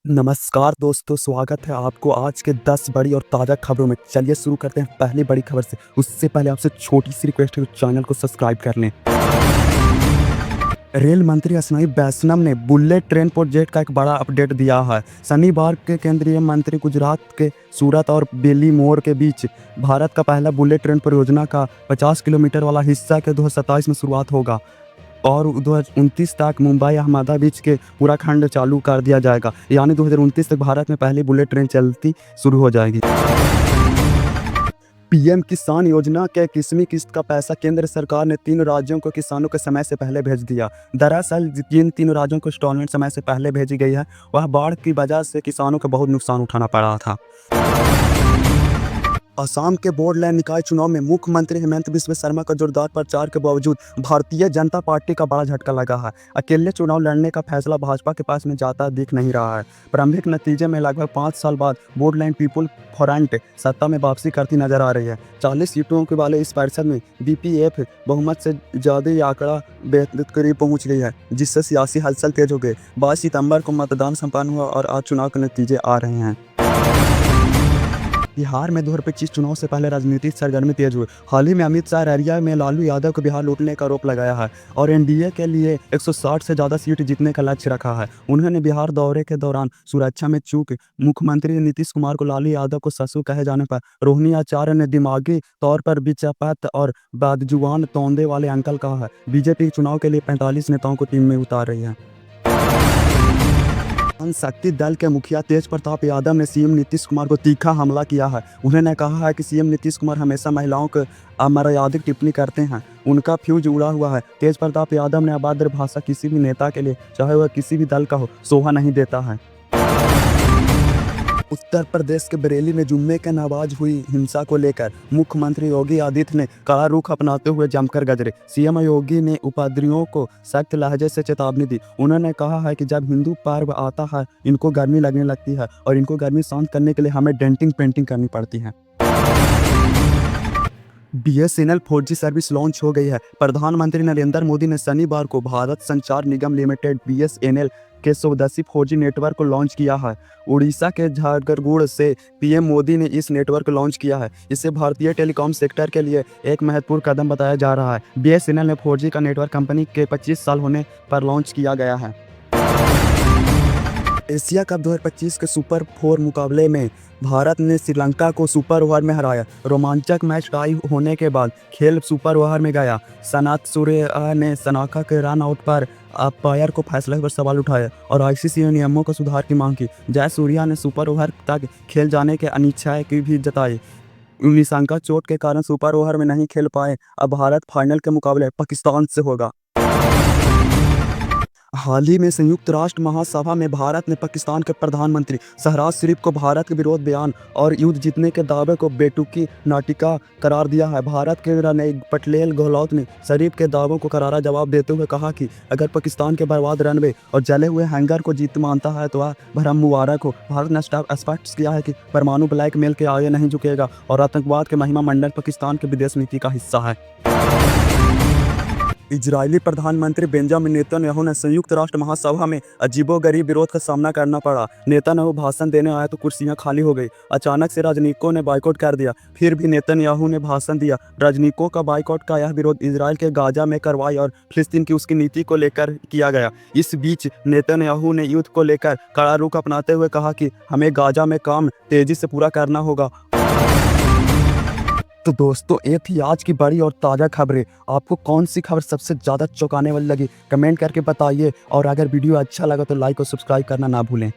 नमस्कार दोस्तों, स्वागत है आपको आज के 10 बड़ी और ताज़ा खबरों में। चलिए शुरू करते हैं पहली बड़ी खबर से। उससे पहले आपसे छोटी सी रिक्वेस्ट है कि चैनल को सब्सक्राइब कर लें। रेल मंत्री अश्विनी वैष्णव ने बुलेट ट्रेन प्रोजेक्ट का एक बड़ा अपडेट दिया है। शनिवार के केंद्रीय मंत्री गुजरात के सूरत और बेलीमोर के बीच भारत का पहला बुलेट ट्रेन परियोजना का 50 किलोमीटर वाला हिस्सा के 2027 में शुरुआत होगा और 2029 तक मुंबई अहमदाबाद बीच के पूरा खंड चालू कर दिया जाएगा। यानी 2029 तक भारत में पहली बुलेट ट्रेन चलती शुरू हो जाएगी। पीएम किसान योजना के 21वीं किस्त का पैसा केंद्र सरकार ने 3 राज्यों को किसानों के समय से पहले भेज दिया। दरअसल जिन 3 राज्यों को इंस्टॉलमेंट समय से पहले भेजी गई है, वह बाढ़ की वजह से किसानों को बहुत नुकसान उठाना पड़ा था। असम के बोडलैंड निकाय चुनाव में मुख्यमंत्री हेमंत बिस्व शर्मा का जोरदार प्रचार के बावजूद भारतीय जनता पार्टी का बड़ा झटका लगा है। अकेले चुनाव लड़ने का फैसला भाजपा के पास में जाता दिख नहीं रहा है। प्रारंभिक नतीजे में लगभग 5 साल बाद बोडलैंड पीपुल फ्रंट सत्ता में वापसी करती नजर आ रही है। 40 सीटों के वाले इस परिषद में बीपीएफ बहुमत से ज्यादा आंकड़ा बेहद करीब पहुंच गई है, जिससे सियासी हलचल तेज हो गई। 22 सितंबर को मतदान संपन्न हुआ और आज चुनाव के नतीजे आ रहे हैं। बिहार में 2025 चुनाव से पहले राजनीतिक सरगर्मी तेज हुई। हाल ही में अमित शाह एरिया में लालू यादव को बिहार लूटने का आरोप लगाया है और एनडीए के लिए 160 से ज़्यादा सीट जीतने का लक्ष्य रखा है। उन्होंने बिहार दौरे के दौरान सुरक्षा में चूक मुख्यमंत्री नीतीश कुमार को लालू यादव को ससुर कहे जाने पर रोहिणी आचार्य ने दिमागी तौर पर बिचपत और बादजुबान तौंदे वाले अंकल कहा है। बीजेपी चुनाव के लिए 45 नेताओं को टीम में उतार रही है। शक्ति दल के मुखिया तेज प्रताप यादव ने सीएम नीतीश कुमार को तीखा हमला किया है। उन्होंने कहा है कि सीएम नीतीश कुमार हमेशा महिलाओं को अमर्यादित टिप्पणी करते हैं। उनका फ्यूज उड़ा हुआ है। तेज प्रताप यादव ने अभद्र भाषा किसी भी नेता के लिए, चाहे वह किसी भी दल का हो, शोभा नहीं देता है। उत्तर प्रदेश के बरेली में जुम्मे के नमाज हुई हिंसा को लेकर मुख्यमंत्री योगी आदित्य ने कड़ा रुख अपनाते हुए जमकर गजरे। सीएम योगी ने उपद्रवियों को सख्त लहजे से चेतावनी दी। उन्होंने कहा है कि जब हिंदू पर्व आता है, इनको गर्मी लगने लगती है और इनको गर्मी शांत करने के लिए हमें डेंटिंग पेंटिंग करनी पड़ती है। बीएसएनएल 4G सर्विस लॉन्च हो गई है। प्रधानमंत्री नरेंद्र मोदी ने शनिवार को भारत संचार निगम लिमिटेड बीएसएनएल के स्वदेशी 4G नेटवर्क को लॉन्च किया है। उड़ीसा के झारखंड से पीएम मोदी ने इस नेटवर्क को लॉन्च किया है। इसे भारतीय टेलीकॉम सेक्टर के लिए एक महत्वपूर्ण कदम बताया जा रहा है। बीएसएनएल ने 4G का नेटवर्क कंपनी के 25 साल होने पर लॉन्च किया गया है। एशिया कप 2025 के सुपर 4 मुकाबले में भारत ने श्रीलंका को सुपर ओवर में हराया। रोमांचक मैच टाई होने के बाद खेल सुपर ओवर में गया। सनात सूर्या ने सनाका के रन आउट पर अंपायर को फैसले पर सवाल उठाया और आईसीसी नियमों को सुधार की मांग की। जय सूर्या ने सुपर ओवर तक खेल जाने के अनिच्छा की भी जताई। निशंका चोट के कारण सुपर ओवर में नहीं खेल पाए। अब भारत फाइनल के मुकाबले पाकिस्तान से होगा। हाल ही में संयुक्त राष्ट्र महासभा में भारत ने पाकिस्तान के प्रधानमंत्री शहबाज शरीफ को भारत के विरोध बयान और युद्ध जीतने के दावे को बेतुकी नाटिका करार दिया है। भारत के रनैल पटेल गहलोत ने शरीफ के दावों को करारा जवाब देते हुए कहा कि अगर पाकिस्तान के बर्बाद रनवे और जले हुए हैंगर को जीत मानता है तो वह भरम मुबारक हो। भारत ने स्पष्ट किया है कि परमाणु ब्लैकमेल के आगे नहीं झुकेगा और आतंकवाद के महिमा मंडल पाकिस्तान की विदेश नीति का हिस्सा है। इजरायली प्रधानमंत्री बेंजामिन नेतन्याहू ने संयुक्त राष्ट्र महासभा में अजीबोगरीब विरोध का सामना करना पड़ा। नेतन्याहू भाषण देने आया तो कुर्सियां खाली हो गई। अचानक से राजनीतिकों ने बाइकआउट कर दिया। फिर भी नेतन्याहू ने भाषण दिया। राजनीतिकों का बाइकआउट का यह विरोध इजरायल के गाजा में कार्रवाई और फिलिस्तीन की उसकी नीति को लेकर किया गया। इस बीच नेतन्याहू ने युद्ध को लेकर कड़ा रुख अपनाते हुए कहा कि हमें गाजा में काम तेजी से पूरा करना होगा। तो दोस्तों, ये थी आज की बड़ी और ताज़ा खबरें। आपको कौन सी खबर सबसे ज़्यादा चौंकाने वाली लगी, कमेंट करके बताइए और अगर वीडियो अच्छा लगा तो लाइक और सब्सक्राइब करना ना भूलें।